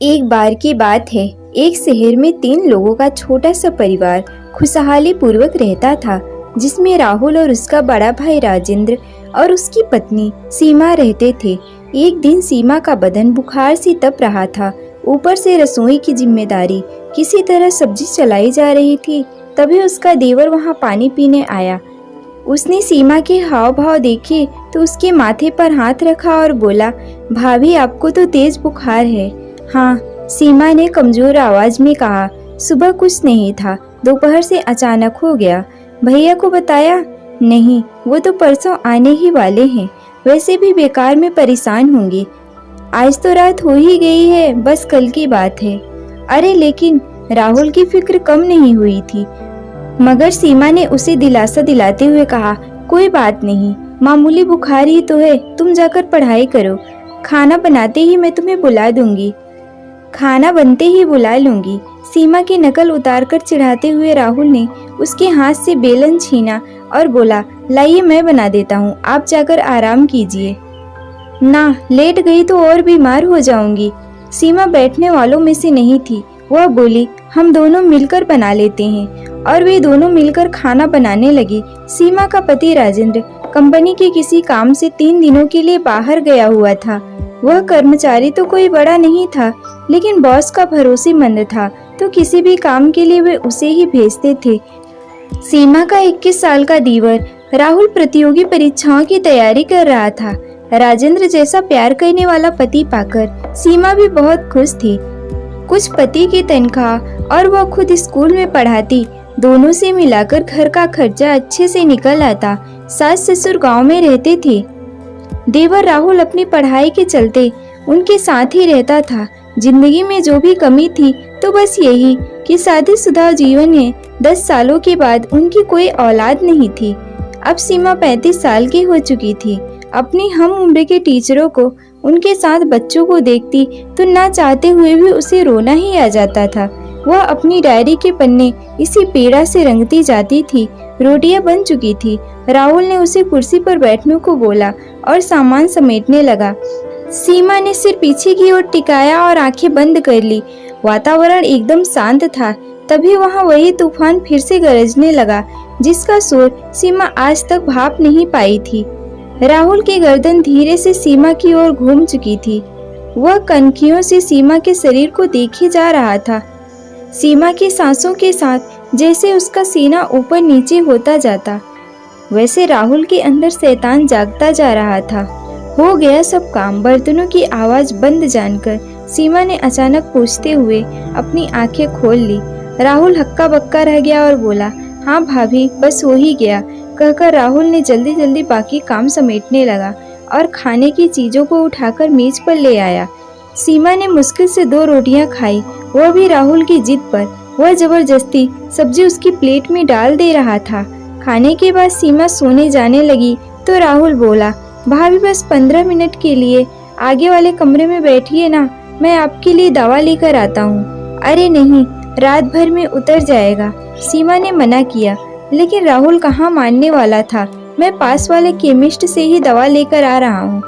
एक बार की बात है। एक शहर में 3 लोगों का छोटा सा परिवार खुशहाली पूर्वक रहता था, जिसमें राहुल और उसका बड़ा भाई राजेंद्र और उसकी पत्नी सीमा रहते थे। एक दिन सीमा का बदन बुखार से तप रहा था। ऊपर से रसोई की जिम्मेदारी किसी तरह सब्जी चलाई जा रही थी। तभी उसका देवर वहां पानी पीने आया। उसने सीमा के हाव भाव देखे तो उसके माथे पर हाथ रखा और बोला, भाभी आपको तो तेज बुखार है। हाँ, सीमा ने कमजोर आवाज में कहा। सुबह कुछ नहीं था, दोपहर से अचानक हो गया। भैया को बताया? नहीं, वो तो परसों आने ही वाले हैं। वैसे भी बेकार में परेशान होंगे। आज तो रात हो ही गई है, बस कल की बात है। अरे लेकिन राहुल की फिक्र कम नहीं हुई थी, मगर सीमा ने उसे दिलासा दिलाते हुए कहा, कोई बात नहीं, मामूली बुखार ही तो है, तुम जाकर पढ़ाई करो। खाना बनाते ही मैं तुम्हें बुला दूंगी। खाना बनते ही बुला लूंगी। सीमा की नकल उतारकर चिढ़ाते हुए राहुल ने उसके हाथ से बेलन छीना और बोला, लाइए मैं बना देता हूँ, आप जाकर आराम कीजिए। ना, लेट गई तो और बीमार हो जाऊंगी। सीमा बैठने वालों में से नहीं थी। वह बोली, हम दोनों मिलकर बना लेते हैं। और वे दोनों मिलकर खाना बनाने लगी। सीमा का पति राजेंद्र कंपनी के किसी काम से 3 दिनों के लिए बाहर गया हुआ था। वह कर्मचारी तो कोई बड़ा नहीं था, लेकिन बॉस का भरोसेमंद था, तो किसी भी काम के लिए वे उसे ही भेजते थे। सीमा का 21 साल का देवर राहुल प्रतियोगी परीक्षाओं की तैयारी कर रहा था। राजेंद्र जैसा प्यार करने वाला पति पाकर सीमा भी बहुत खुश थी। कुछ पति की तनख्वाह और वह खुद स्कूल में पढ़ाती, दोनों से मिलाकर घर का खर्चा अच्छे से निकल आता। सास ससुर गांव में रहते थे। देवर राहुल अपनी पढ़ाई के चलते उनके साथ ही रहता था। जिंदगी में जो भी कमी थी तो बस यही कि शादीशुदा जीवन में 10 सालों के बाद उनकी कोई औलाद नहीं थी। अब सीमा 35 साल की हो चुकी थी। अपनी हम उम्र के टीचरों को उनके साथ बच्चों को देखती तो ना चाहते हुए भी उसे रोना ही आ जाता था। वह अपनी डायरी के पन्ने इसी पीड़ा से रंगती जाती थी। रोटियां बन चुकी थी। राहुल ने उसे कुर्सी पर बैठने को बोला और सामान समेटने लगा। सीमा ने सिर पीछे की ओर टिकाया और आंखें बंद कर ली। वातावरण एकदम शांत था। तभी वहां वही तूफान फिर से गरजने लगा, जिसका शोर सीमा आज तक भाप नहीं पाई थी। राहुल की गर्दन धीरे से सीमा की ओर घूम चुकी थी। वह कनखियों से सीमा के शरीर को देखे जा रहा था। सीमा की सांसों के साथ जैसे उसका सीना ऊपर नीचे होता जाता, वैसे राहुल के अंदर शैतान जागता जा रहा था। हो गया सब काम। बर्तनों की आवाज बंद जानकर सीमा ने अचानक पूछते हुए अपनी आंखें खोल ली। राहुल हक्का बक्का रह गया और बोला, हाँ भाभी, बस हो ही गया। कहकर राहुल ने जल्दी जल्दी बाकी काम समेटने लगा और खाने की चीजों को उठाकर मेज पर ले आया। सीमा ने मुश्किल से 2 रोटियां खाई, वह भी राहुल की जिद पर। वह जबरदस्ती सब्जी उसकी प्लेट में डाल दे रहा था। खाने के बाद सीमा सोने जाने लगी तो राहुल बोला, भाभी बस 15 मिनट के लिए आगे वाले कमरे में बैठिए ना, मैं आपके लिए दवा लेकर आता हूँ। अरे नहीं, रात भर में उतर जाएगा। सीमा ने मना किया, लेकिन राहुल कहाँ मानने वाला था। मैं पास वाले केमिस्ट से ही दवा लेकर आ रहा हूँ।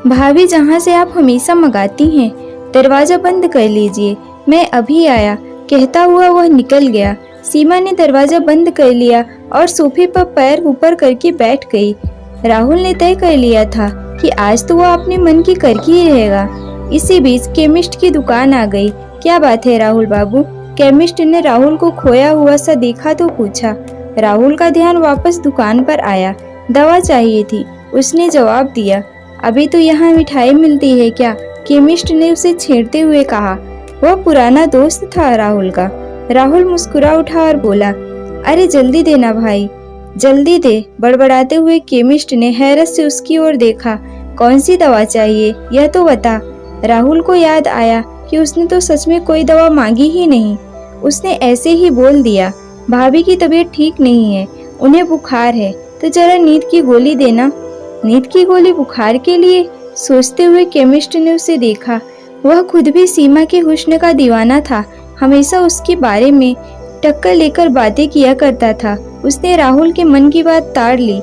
भाभी जहाँ से आप हमेशा मंगाती हैं, दरवाजा बंद कर लीजिए, मैं अभी आया। कहता हुआ वह निकल गया। सीमा ने दरवाजा बंद कर लिया और सोफे पर पैर ऊपर करके बैठ गई। राहुल ने तय कर लिया था कि आज तो वह अपने मन की करके ही रहेगा। इसी बीच केमिस्ट की दुकान आ गई। क्या बात है राहुल बाबू? केमिस्ट ने राहुल को खोया हुआ सा देखा तो पूछा। राहुल का ध्यान वापस दुकान पर आया। दवा चाहिए थी, उसने जवाब दिया। अभी तो यहाँ मिठाई मिलती है क्या? केमिस्ट ने उसे छेड़ते हुए कहा। वह पुराना दोस्त था राहुल का। राहुल मुस्कुरा उठा और बोला, अरे जल्दी देना भाई, जल्दी दे। बड़बड़ाते हुए केमिस्ट ने हैरत से उसकी ओर देखा। कौन सी दवा चाहिए, यह तो बता। राहुल को याद आया कि उसने तो सच में कोई दवा मांगी ही नहीं। उसने ऐसे ही बोल दिया, भाभी की तबीयत ठीक नहीं है, उन्हें बुखार है, तो जरा नींद की गोली देना। नींद की गोली बुखार के लिए? सोचते हुए केमिस्ट ने उसे देखा। वह खुद भी सीमा के हुस्न का दीवाना था। हमेशा उसके बारे में टक्कर लेकर बातें किया करता था। उसने राहुल के मन की बात ताड़ ली।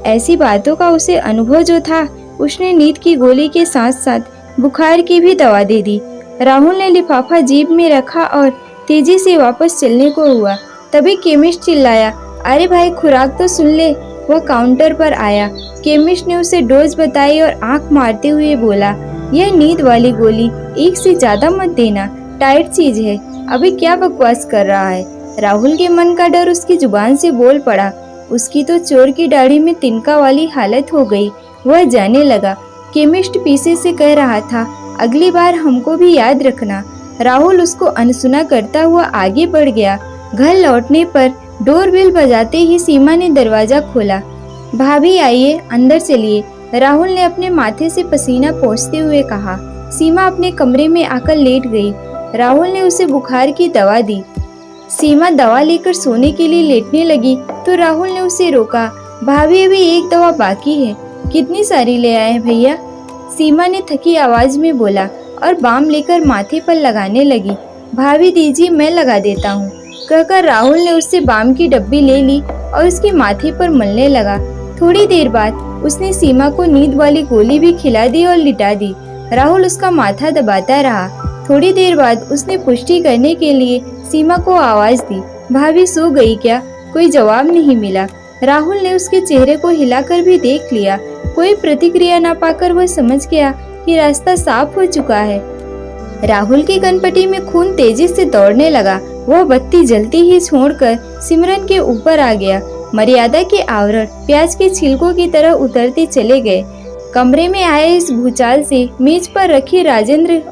ऐसी बातों का उसे अनुभव जो था, उसने नींद की गोली के साथ साथ बुखार की भी दवा दे दी। राहुल ने लिफाफा जेब में रखा और तेजी से वापस चलने को हुआ। तभी केमिस्ट चिल्लाया, अरे भाई खुराक तो सुन ले। वह काउंटर पर आया। केमिस्ट ने उसे डोज बताई और आंख मारते हुए बोला, यह नींद वाली गोली 1 से ज्यादा मत देना, टाइट चीज है। अभी क्या बकवास कर रहा है? राहुल के मन का डर उसकी जुबान से बोल पड़ा। उसकी तो चोर की दाढ़ी में तिनका वाली हालत हो गई। वह जाने लगा। केमिस्ट पीछे से कह रहा था, अगली बार हमको भी याद रखना। राहुल उसको अनसुना करता हुआ आगे बढ़ गया। घर लौटने पर डोरबेल बजाते ही सीमा ने दरवाजा खोला। भाभी आइए, अंदर चलिए, राहुल ने अपने माथे से पसीना पोंछते हुए कहा। सीमा अपने कमरे में आकर लेट गई। राहुल ने उसे बुखार की दवा दी। सीमा दवा लेकर सोने के लिए लेटने लगी तो राहुल ने उसे रोका। भाभी अभी एक दवा बाकी है। कितनी सारी ले आए हैं भैया? सीमा ने थकी आवाज में बोला और बाम लेकर माथे पर लगाने लगी। भाभी दीजिए, मैं लगा देता हूँ, कहकर राहुल ने उससे बाम की डब्बी ले ली और उसके माथे पर मलने लगा। थोड़ी देर बाद उसने सीमा को नींद वाली गोली भी खिला दी और लिटा दी। राहुल उसका माथा दबाता रहा। थोड़ी देर बाद उसने पुष्टि करने के लिए सीमा को आवाज दी, भाभी सो गई क्या? कोई जवाब नहीं मिला। राहुल ने उसके चेहरे को हिलाकर भी देख लिया। कोई प्रतिक्रिया न पाकर वह समझ गया कि रास्ता साफ हो चुका है। राहुल की कनपटी में खून तेजी से दौड़ने लगा। वह बत्ती जलती ही छोड़कर सिमरन के ऊपर आ गया। मर्यादा के आवरण प्याज के छिलकों की तरह उतरते चले गए। कमरे में आए इस भूचाल से मेज पर रखी राजेंद्र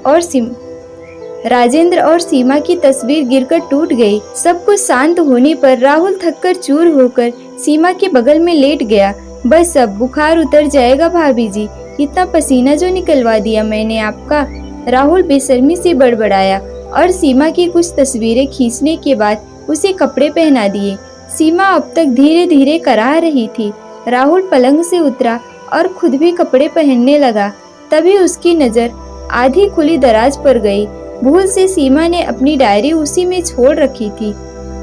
और सीमा की तस्वीर गिरकर टूट गई। सब कुछ शांत होने पर राहुल थककर चूर होकर सीमा के बगल में लेट गया। बस अब बुखार उतर जाएगा भाभी जी, इतना पसीना जो निकलवा दिया मैंने आपका, राहुल बेशर्मी से बड़बड़ाया और सीमा की कुछ तस्वीरें खींचने के बाद उसे कपड़े पहना दिए। सीमा अब तक धीरे धीरे कराह रही थी। राहुल पलंग से उतरा और खुद भी कपड़े पहनने लगा। तभी उसकी नजर आधी खुली दराज पर गई। भूल से सीमा ने अपनी डायरी उसी में छोड़ रखी थी।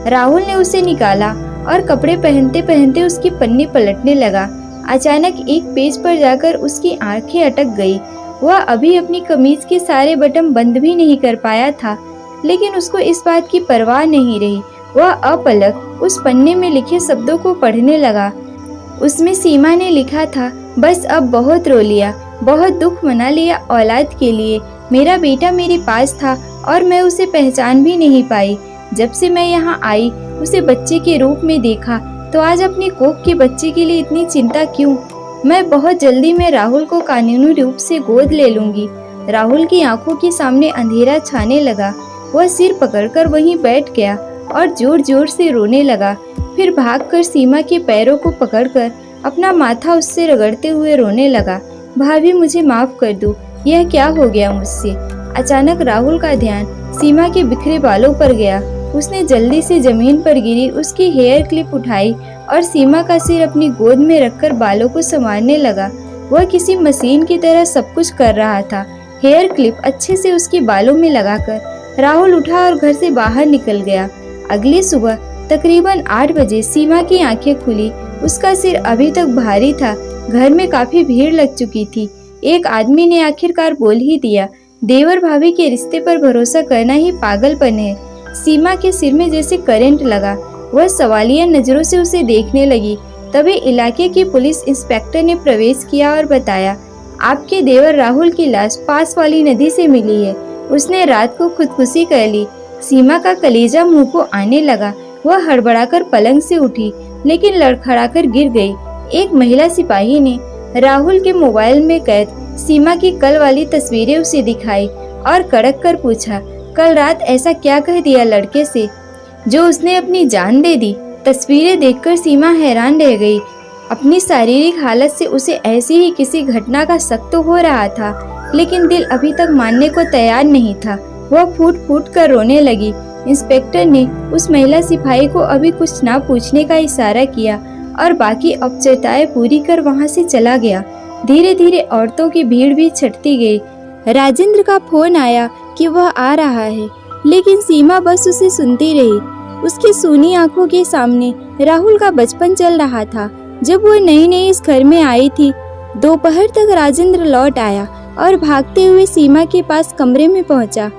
राहुल ने उसे निकाला और कपड़े पहनते पहनते उसकी पन्नी पलटने लगा। अचानक एक पेज पर जाकर उसकी आंखें अटक गई। वह अभी अपनी कमीज के सारे बटन बंद भी नहीं कर पाया था, लेकिन उसको इस बात की परवाह नहीं रही। वह अपलक उस पन्ने में लिखे शब्दों को पढ़ने लगा। उसमें सीमा ने लिखा था, बस अब बहुत रो लिया, बहुत दुख मना लिया औलाद के लिए। मेरा बेटा मेरे पास था और मैं उसे पहचान भी नहीं पाई। जब से मैं यहाँ आई उसे बच्चे के रूप में देखा, तो आज अपनी कोख के बच्चे के लिए इतनी चिंता क्यों? मैं बहुत जल्दी में राहुल को कानूनी रूप से गोद ले लूंगी। राहुल की आंखों के सामने अंधेरा छाने लगा। वह सिर पकड़कर वहीं बैठ गया और जोर जोर से रोने लगा। फिर भागकर सीमा के पैरों को पकड़कर अपना माथा उससे रगड़ते हुए रोने लगा। भाभी मुझे माफ कर दो, यह क्या हो गया मुझसे? अचानक राहुल का ध्यान सीमा के बिखरे बालों पर गया। उसने जल्दी से जमीन पर गिरी उसकी हेयर क्लिप उठाई और सीमा का सिर अपनी गोद में रखकर बालों को संवारने लगा। वह किसी मशीन की तरह सब कुछ कर रहा था। हेयर क्लिप अच्छे से उसके बालों में लगाकर राहुल उठा और घर से बाहर निकल गया। अगली सुबह तकरीबन 8 बजे सीमा की आंखें खुली। उसका सिर अभी तक भारी था। घर में काफी भीड़ लग चुकी थी। एक आदमी ने आखिरकार बोल ही दिया, देवर भाभी के रिश्ते पर भरोसा करना ही पागलपन है। सीमा के सिर में जैसे करंट लगा। वह सवालिया नजरों से उसे देखने लगी। तभी इलाके के पुलिस इंस्पेक्टर ने प्रवेश किया और बताया, आपके देवर राहुल की लाश पास वाली नदी से मिली है। उसने रात को खुदकुशी कर ली। सीमा का कलेजा मुंह को आने लगा। वह हड़बड़ाकर पलंग से उठी, लेकिन लड़खड़ाकर गिर गई। एक महिला सिपाही ने राहुल के मोबाइल में कैद सीमा की कल वाली तस्वीरें उसे दिखाई और कड़क कर पूछा, कल रात ऐसा क्या कह दिया लड़के से जो उसने अपनी जान दे दी? तस्वीरें देखकर सीमा हैरान रह गई। अपनी शारीरिक हालत से उसे ऐसी ही किसी घटना का शक तो हो रहा था, लेकिन दिल अभी तक मानने को तैयार नहीं था। वह फूट फूट कर रोने लगी। इंस्पेक्टर ने उस महिला सिपाही को अभी कुछ ना पूछने का इशारा किया और बाकी औपचारिकताएं पूरी कर वहां से चला गया। धीरे धीरे औरतों की भीड़ भी छटती गई। राजेंद्र का फोन आया कि वह आ रहा है, लेकिन सीमा बस उसे सुनती रही। उसकी सूनी आंखों के सामने राहुल का बचपन चल रहा था, जब वह नई नई इस घर में आई थी। दोपहर तक राजेंद्र लौट आया। और भागते हुए सीमा के पास कमरे में पहुंचा।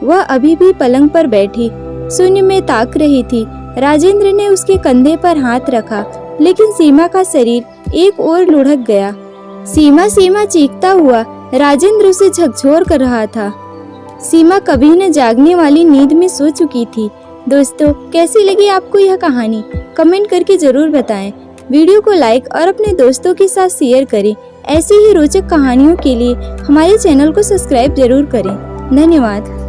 वह अभी भी पलंग पर बैठी शून्य में ताक रही थी। राजेंद्र ने उसके कंधे पर हाथ रखा, लेकिन सीमा का शरीर एक ओर लुढ़क गया। सीमा सीमा चीखता हुआ राजेंद्र उसे झकझोर कर रहा था। सीमा कभी न जागने वाली नींद में सो चुकी थी। दोस्तों, कैसी लगी आपको यह कहानी? कमेंट करके जरूर बताएं। वीडियो को लाइक और अपने दोस्तों के साथ शेयर करें। ऐसी ही रोचक कहानियों के लिए हमारे चैनल को सब्सक्राइब जरूर करें। धन्यवाद।